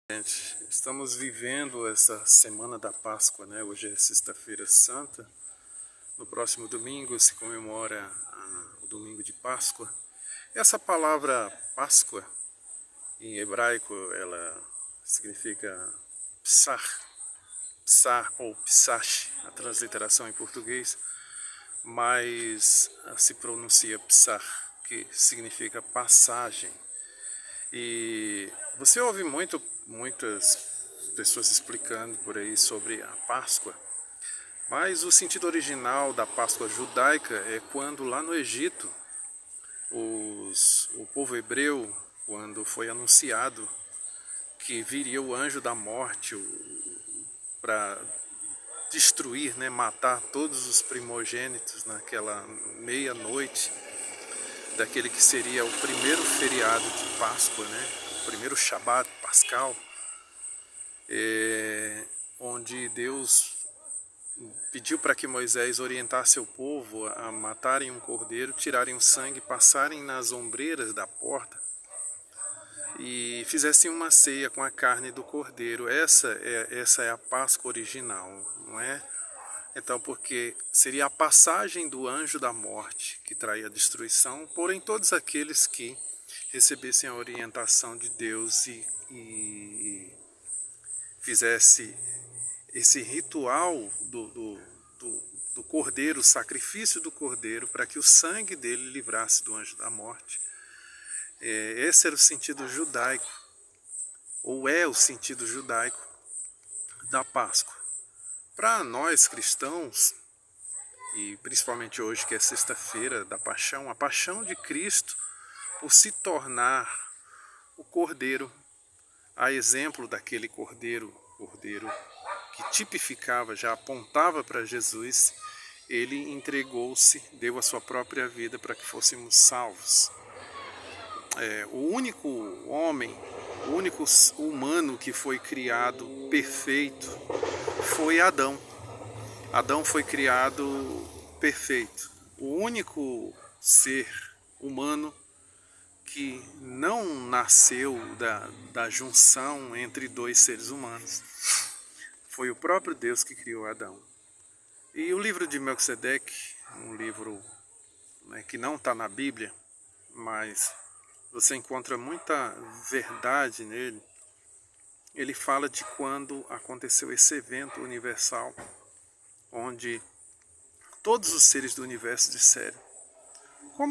Gente, estamos vivendo essa semana da Páscoa, né? Hoje é Sexta-feira Santa. No próximo domingo se comemora o domingo de Páscoa. Essa palavra Páscoa, em hebraico, ela significa Psach, Psar ou Psach, a transliteração em português, mas se pronuncia Psach, que significa passagem. E você ouve muitas pessoas explicando por aí sobre a Páscoa, mas o sentido original da Páscoa judaica é quando lá no Egito, o povo hebreu, quando foi anunciado que viria o anjo da morte para destruir, né, matar todos os primogênitos naquela meia-noite, daquele que seria o primeiro feriado de Páscoa, né, o primeiro Shabat pascal, onde Deus pediu para que Moisés orientasse o povo a matarem um cordeiro, tirarem o sangue, passarem nas ombreiras da porta e fizessem uma ceia com a carne do cordeiro. Essa é a Páscoa original, não é? Então, porque seria a passagem do anjo da morte que traria a destruição, porém todos aqueles que recebessem a orientação de Deus e fizesse esse ritual do cordeiro, o sacrifício do cordeiro, para que o sangue dele livrasse do anjo da morte. Esse era o sentido judaico, ou é o sentido judaico da Páscoa. Para nós cristãos, e principalmente hoje que é sexta-feira da Paixão, a paixão de Cristo por se tornar o cordeiro, a exemplo daquele cordeiro que tipificava, já apontava para Jesus, ele entregou-se, deu a sua própria vida para que fôssemos salvos. O único homem, o único humano que foi criado perfeito foi Adão. Adão foi criado perfeito. O único ser humano que não nasceu da junção entre dois seres humanos foi o próprio Deus que criou Adão. E o livro de Melquisedeque, um livro, né, que não está na Bíblia, mas você encontra muita verdade nele. Ele fala de quando aconteceu esse evento universal, onde todos os seres do universo disseram: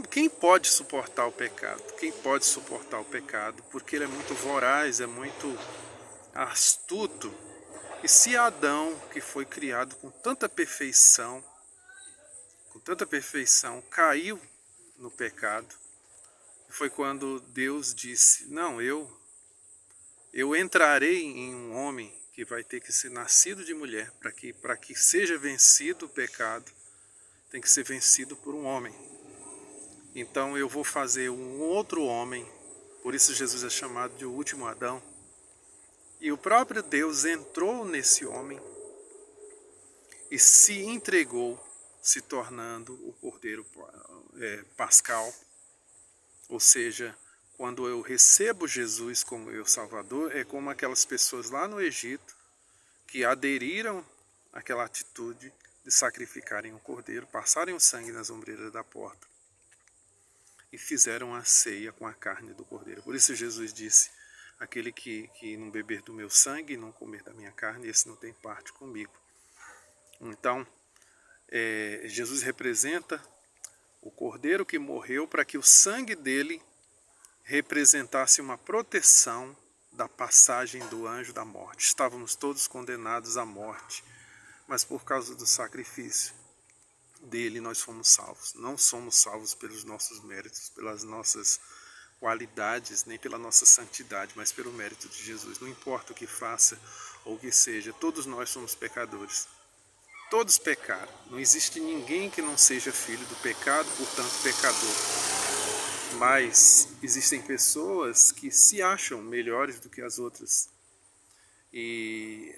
quem pode suportar o pecado? Quem pode suportar o pecado? Porque ele é muito voraz, é muito astuto. E se Adão, que foi criado com tanta perfeição, caiu no pecado, foi quando Deus disse: não, eu entrarei em um homem que vai ter que ser nascido de mulher, para que seja vencido o pecado, tem que ser vencido por um homem. Então eu vou fazer um outro homem, por isso Jesus é chamado de o último Adão. E o próprio Deus entrou nesse homem e se entregou, se tornando o Cordeiro Pascal. Ou seja, quando eu recebo Jesus como meu Salvador, é como aquelas pessoas lá no Egito que aderiram àquela atitude de sacrificarem o cordeiro, passarem o sangue nas ombreiras da porta e fizeram a ceia com a carne do cordeiro. Por isso Jesus disse: aquele que não beber do meu sangue e não comer da minha carne, esse não tem parte comigo. Então, Jesus representa o cordeiro que morreu para que o sangue dele representasse uma proteção da passagem do anjo da morte. Estávamos todos condenados à morte, mas por causa do sacrifício dele nós fomos salvos. Não somos salvos pelos nossos méritos, pelas nossas qualidades, nem pela nossa santidade, mas pelo mérito de Jesus. Não importa o que faça ou o que seja, todos nós somos pecadores. Todos pecaram. Não existe ninguém que não seja filho do pecado, portanto pecador. Mas existem pessoas que se acham melhores do que as outras. E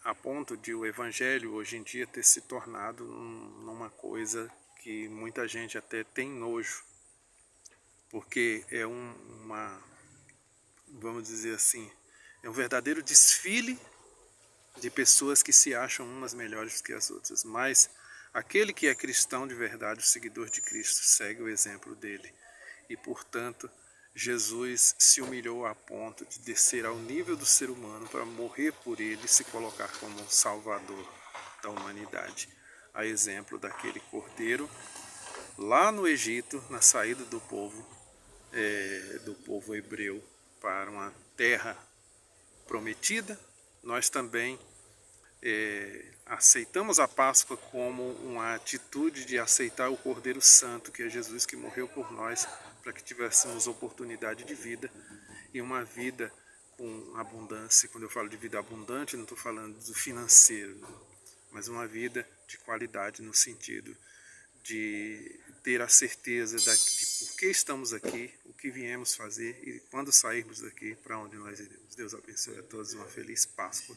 a ponto de o evangelho hoje em dia ter se tornado numa coisa que muita gente até tem nojo. Porque é vamos dizer assim, É um verdadeiro desfile de pessoas que se acham umas melhores que as outras, mas aquele que é cristão de verdade, o seguidor de Cristo, segue o exemplo dele. E, portanto, Jesus se humilhou a ponto de descer ao nível do ser humano para morrer por ele e se colocar como um salvador da humanidade. A exemplo daquele cordeiro lá no Egito, na saída do povo hebreu para uma terra prometida. Nós também aceitamos a Páscoa como uma atitude de aceitar o Cordeiro Santo, que é Jesus, que morreu por nós, para que tivéssemos oportunidade de vida e uma vida com abundância. Quando eu falo de vida abundante, não estou falando do financeiro, não, mas uma vida de qualidade no sentido de ter a certeza de por que estamos aqui, o que viemos fazer e quando sairmos daqui, para onde nós iremos. Deus abençoe a todos, uma feliz Páscoa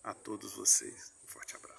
a todos vocês. Um forte abraço.